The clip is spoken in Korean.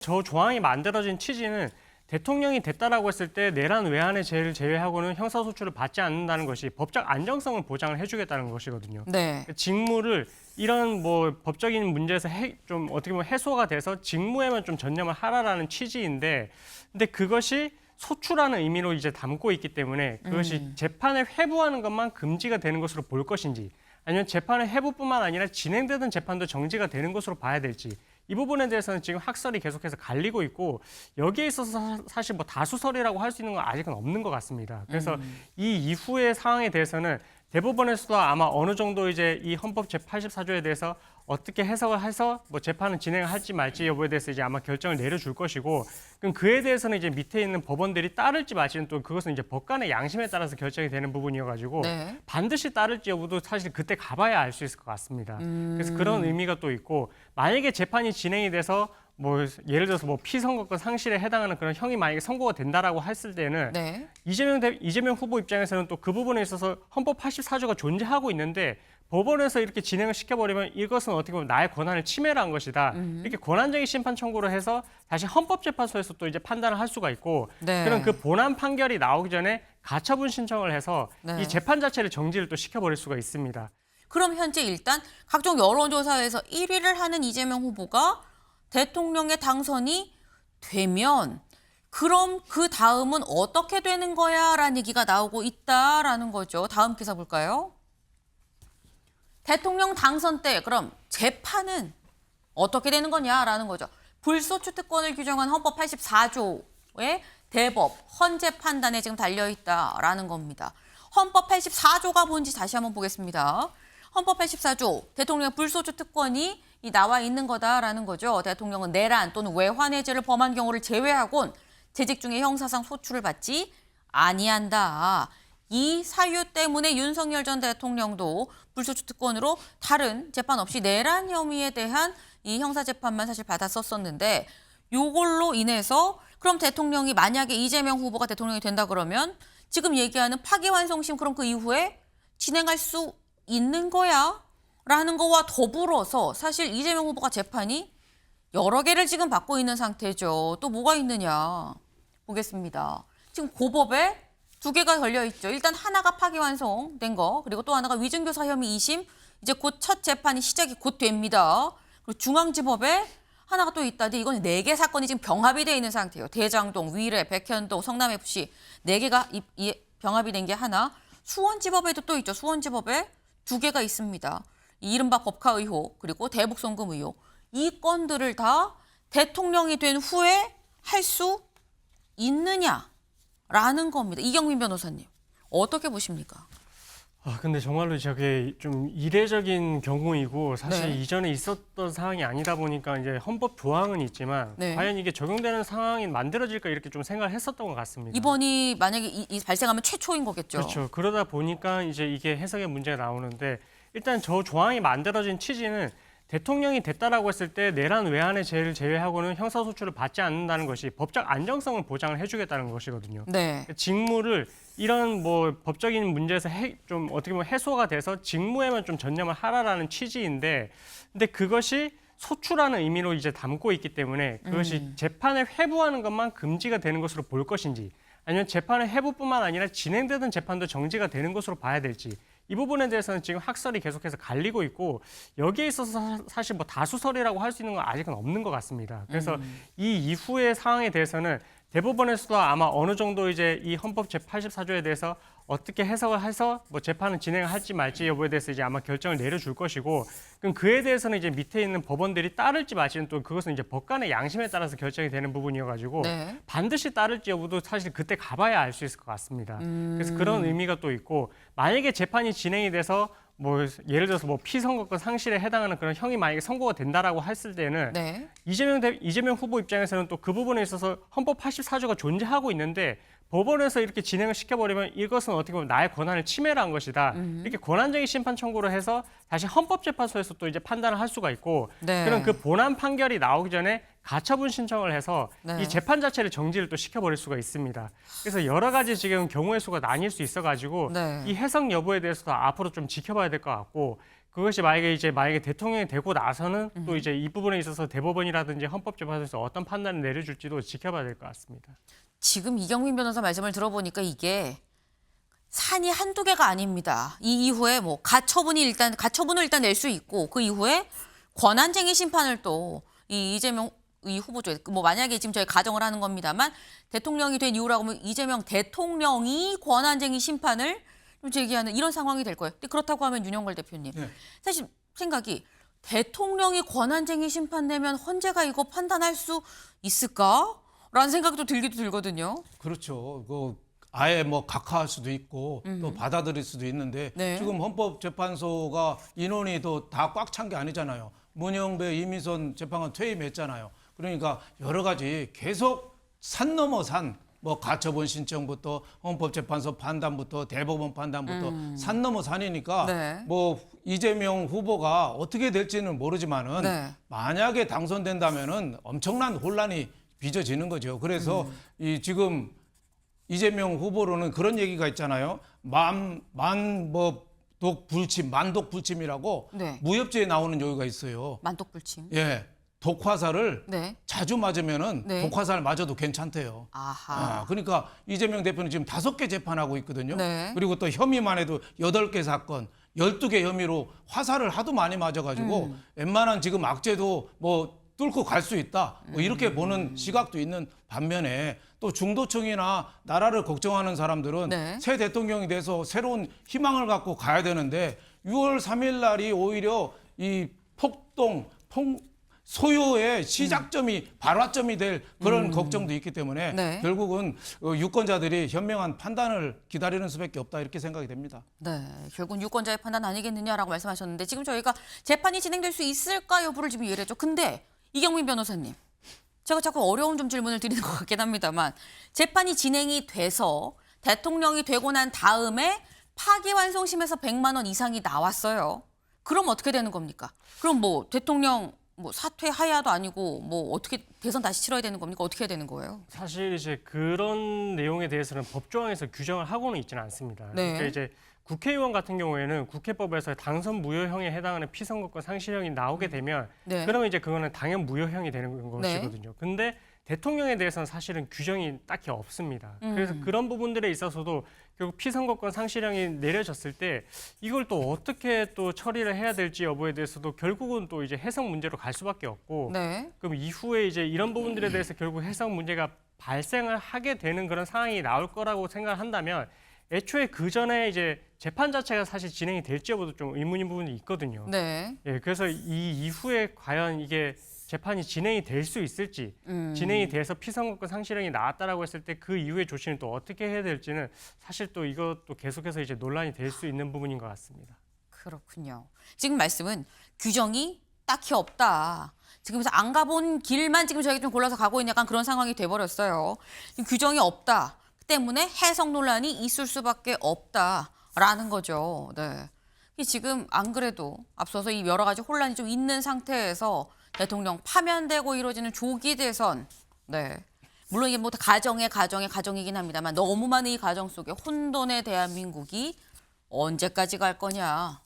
저 조항이 만들어진 취지는 대통령이 됐다라고 했을 때 내란 외환의 죄를 제외하고는 형사소출을 받지 않는다는 것이 법적 안정성을 보장을 해주겠다는 것이거든요. 네. 직무를 이런 법적인 문제에서 좀 어떻게 보면 해소가 돼서 직무에만 좀 전념을 하라라는 취지인데, 근데 그것이 소출하는 의미로 이제 담고 있기 때문에 그것이 재판을 회부하는 것만 금지가 되는 것으로 볼 것인지, 아니면 재판의 회부뿐만 아니라 진행되던 재판도 정지가 되는 것으로 봐야 될지, 이 부분에 대해서는 지금 학설이 계속해서 갈리고 있고, 여기에 있어서 사실 다수설이라고 할 수 있는 건 아직은 없는 것 같습니다. 그래서 이 이후의 상황에 대해서는 대법원에서도 아마 어느 정도 이제 이 헌법 제84조에 대해서 어떻게 해석을 해서 재판을 진행을 할지 말지 여부에 대해서 이제 아마 결정을 내려줄 것이고, 그럼 그에 대해서는 이제 밑에 있는 법원들이 따를지 말지는 또 그것은 이제 법관의 양심에 따라서 결정이 되는 부분이어가지고 네. 반드시 따를지 여부도 사실 그때 가봐야 알 수 있을 것 같습니다. 그래서 그런 의미가 또 있고, 만약에 재판이 진행이 돼서 예를 들어서 피선거권 상실에 해당하는 그런 형이 만약에 선고가 된다라고 했을 때는 네. 이재명 후보 입장에서는 또 그 부분에 있어서 헌법 84조가 존재하고 있는데 법원에서 이렇게 진행을 시켜버리면 이것은 어떻게 보면 나의 권한을 침해를 한 것이다. 이렇게 권한쟁의 심판 청구를 해서 다시 헌법재판소에서 또 이제 판단을 할 수가 있고, 네. 그런 그 본안 판결이 나오기 전에 가처분 신청을 해서 네. 이 재판 자체를 정지를 또 시켜버릴 수가 있습니다. 그럼 현재 일단 각종 여론조사에서 1위를 하는 이재명 후보가 대통령의 당선이 되면 그럼 그 다음은 어떻게 되는 거야? 라는 얘기가 나오고 있다라는 거죠. 다음 기사 볼까요? 대통령 당선 때 그럼 재판은 어떻게 되는 거냐라는 거죠. 불소추 특권을 규정한 헌법 84조의 대법, 헌재 판단에 지금 달려있다라는 겁니다. 헌법 84조가 뭔지 다시 한번 보겠습니다. 헌법 84조, 대통령의 불소추 특권이 나와 있는 거다라는 거죠. 대통령은 내란 또는 외환의 죄를 범한 경우를 제외하곤 재직 중에 형사상 소출을 받지 아니한다. 이 사유 때문에 윤석열 전 대통령도 불소추 특권으로 다른 재판 없이 내란 혐의에 대한 이 형사 재판만 사실 받았었는데, 요걸로 인해서 그럼 대통령이 만약에 이재명 후보가 대통령이 된다 그러면 지금 얘기하는 파기환송심 그럼 그 이후에 진행할 수 있는 거야? 라는 거와 더불어서 사실 이재명 후보가 재판이 여러 개를 지금 받고 있는 상태죠. 또 뭐가 있느냐 보겠습니다. 지금 고법에 2개가 걸려있죠. 일단 하나가 파기환송된 거, 그리고 또 하나가 위증교사 혐의 2심, 이제 곧 첫 재판이 시작이 곧 됩니다. 그리고 중앙지법에 하나가 또 있다는데 이건 4개 사건이 지금 병합이 돼 있는 상태예요. 대장동, 위례, 백현동, 성남FC 4개가 병합이 된 게 하나. 수원지법에도 또 있죠. 수원지법에 2개가 있습니다. 이른바 법카 의혹, 그리고 대북송금 의혹. 이 건들을 다 대통령이 된 후에 할 수 있느냐라는 겁니다. 이경민 변호사님, 어떻게 보십니까? 근데 정말로 저게 좀 이례적인 경우이고, 사실 네. 이전에 있었던 상황이 아니다 보니까 이제 헌법 조항은 있지만 네. 과연 이게 적용되는 상황이 만들어질까 이렇게 좀 생각을 했었던 것 같습니다. 이번이 만약에 이 발생하면 최초인 거겠죠. 그렇죠. 그러다 보니까 이제 이게 해석의 문제가 나오는데, 일단 저 조항이 만들어진 취지는 대통령이 됐다라고 했을 때 내란 외환의 죄를 제외하고는 형사소출을 받지 않는다는 것이 법적 안정성을 보장을 해주겠다는 것이거든요. 네. 직무를 이런 법적인 문제에서 좀 어떻게 보면 해소가 돼서 직무에만 좀 전념을 하라라는 취지인데, 근데 그것이 소출하는 의미로 이제 담고 있기 때문에 그것이 재판을 회부하는 것만 금지가 되는 것으로 볼 것인지, 아니면 재판의 회부뿐만 아니라 진행되던 재판도 정지가 되는 것으로 봐야 될지, 이 부분에 대해서는 지금 학설이 계속해서 갈리고 있고, 여기에 있어서 사실 다수설이라고 할 수 있는 건 아직은 없는 것 같습니다. 그래서 이 이후의 상황에 대해서는 대법원에서도 아마 어느 정도 이제 이 헌법 제84조에 대해서 어떻게 해석을 해서 재판을 진행을 할지 말지 여부에 대해서 이제 아마 결정을 내려줄 것이고, 그럼 그에 대해서는 이제 밑에 있는 법원들이 따를지 말지는 또 그것은 이제 법관의 양심에 따라서 결정이 되는 부분이어가지고 네. 반드시 따를지 여부도 사실 그때 가봐야 알 수 있을 것 같습니다. 그래서 그런 의미가 또 있고, 만약에 재판이 진행이 돼서 예를 들어서 피선거권 상실에 해당하는 그런 형이 만약에 선고가 된다라고 했을 때는 네. 이재명 후보 입장에서는 또 그 부분에 있어서 헌법 84조가 존재하고 있는데 법원에서 이렇게 진행을 시켜버리면 이것은 어떻게 보면 나의 권한을 침해를 한 것이다. 이렇게 권한쟁의 심판 청구를 해서 다시 헌법재판소에서 또 이제 판단을 할 수가 있고, 네. 그런 그 본안 판결이 나오기 전에 가처분 신청을 해서 네. 이 재판 자체를 정지를 또 시켜버릴 수가 있습니다. 그래서 여러 가지 지금 경우의 수가 나뉠 수 있어가지고 네. 이 해석 여부에 대해서도 앞으로 좀 지켜봐야 될 것 같고, 그것이 만약에 대통령이 되고 나서는 또 이제 이 부분에 있어서 대법원이라든지 헌법재판소에서 어떤 판단을 내려줄지도 지켜봐야 될 것 같습니다. 지금 이경민 변호사 말씀을 들어보니까 이게 산이 한두 개가 아닙니다. 이 이후에 뭐 가처분을 일단 낼 수 있고 그 이후에 권한쟁의 심판을 또 이 이재명 이 후보죠. 뭐 만약에 지금 저희 가정을 하는 겁니다만 대통령이 된 이후라고 하면 이재명 대통령이 권한쟁의 심판을 제기하는 이런 상황이 될 거예요. 근데 그렇다고 하면 윤영걸 대표님, 네. 사실 생각이 대통령이 권한쟁의 심판 내면 헌재가 이거 판단할 수 있을까? 라는 생각도 들기도 들거든요. 그렇죠. 아예 뭐 각하할 수도 있고 또 받아들일 수도 있는데 네. 지금 헌법재판소가 인원이 다 꽉 찬 게 아니잖아요. 문영배, 이미선 재판관 퇴임했잖아요. 그러니까 여러 가지 계속 산 넘어 산, 뭐 가처분 신청부터 헌법재판소 판단부터 대법원 판단부터 산 넘어 산이니까 네. 뭐 이재명 후보가 어떻게 될지는 모르지만은 네. 만약에 당선된다면은 엄청난 혼란이 빚어지는 거죠. 그래서 이 지금 이재명 후보로는 그런 얘기가 있잖아요. 만독불침이라고 네. 무협지에 나오는 요기가 있어요. 만독불침. 예, 독화살을 네. 자주 맞으면은 네. 독화살 맞아도 괜찮대요. 아하. 그러니까 이재명 대표는 지금 5개 재판하고 있거든요. 네. 그리고 또 혐의만 해도 8개 사건, 12개 혐의로 화살을 하도 많이 맞아가지고 웬만한 지금 악재도 뭐 뚫고 갈 수 있다. 뭐 이렇게 보는 시각도 있는 반면에 또 중도층이나 나라를 걱정하는 사람들은 네. 새 대통령이 돼서 새로운 희망을 갖고 가야 되는데 6월 3일 날이 오히려 이 소요의 시작점이 발화점이 될 그런 걱정도 있기 때문에 네. 결국은 유권자들이 현명한 판단을 기다리는 수밖에 없다 이렇게 생각이 됩니다. 네, 결국은 유권자의 판단 아니겠느냐라고 말씀하셨는데 지금 저희가 재판이 진행될 수 있을까 여부를 지금 얘기했죠. 근데 이경민 변호사님, 제가 자꾸 어려운 좀 질문을 드리는 것 같긴 합니다만 재판이 진행이 돼서 대통령이 되고 난 다음에 파기환송심에서 100만 원 이상이 나왔어요. 그럼 어떻게 되는 겁니까? 그럼 뭐 대통령 뭐 사퇴 하야도 아니고 뭐 어떻게 대선 다시 치러야 되는 겁니까? 어떻게 해야 되는 거예요? 사실 이제 그런 내용에 대해서는 법조항에서 규정을 하고는 있지는 않습니다. 네. 그러니까 이제 국회의원 같은 경우에는 국회법에서 당선 무효형에 해당하는 피선거권 상실형이 나오게 되면 네. 그러면 이제 그거는 당연 무효형이 되는 것이거든요. 근데 대통령에 대해서는 사실은 규정이 딱히 없습니다. 그래서 그런 부분들에 있어서도 결국 피선거권 상실형이 내려졌을 때 이걸 또 어떻게 또 처리를 해야 될지 여부에 대해서도 결국은 또 이제 해석 문제로 갈 수밖에 없고 네. 그럼 이후에 이제 이런 부분들에 대해서 결국 해석 문제가 발생을 하게 되는 그런 상황이 나올 거라고 생각을 한다면 애초에 그 전에 이제 재판 자체가 사실 진행이 될지 여부도 좀 의문인 부분이 있거든요. 네. 예, 그래서 이 이후에 과연 이게 재판이 진행이 될 수 있을지, 진행이 돼서 피선거권 상실형이 나왔다라고 했을 때 그 이후의 조치는 또 어떻게 해야 될지는 사실 또 이것도 계속해서 이제 논란이 될 수 있는 부분인 것 같습니다. 그렇군요. 지금 말씀은 규정이 딱히 없다. 지금 그래서 안 가본 길만 지금 저희가 좀 골라서 가고 있는 약간 그런 상황이 돼버렸어요. 규정이 없다 때문에 해석 논란이 있을 수밖에 없다라는 거죠. 네. 지금 안 그래도 앞서서 이 여러 가지 혼란이 좀 있는 상태에서 대통령 파면되고 이루어지는 조기 대선. 네. 물론 이게 뭐 가정이긴 합니다만 너무 많은 이 가정 속에 혼돈의 대한민국이 언제까지 갈 거냐.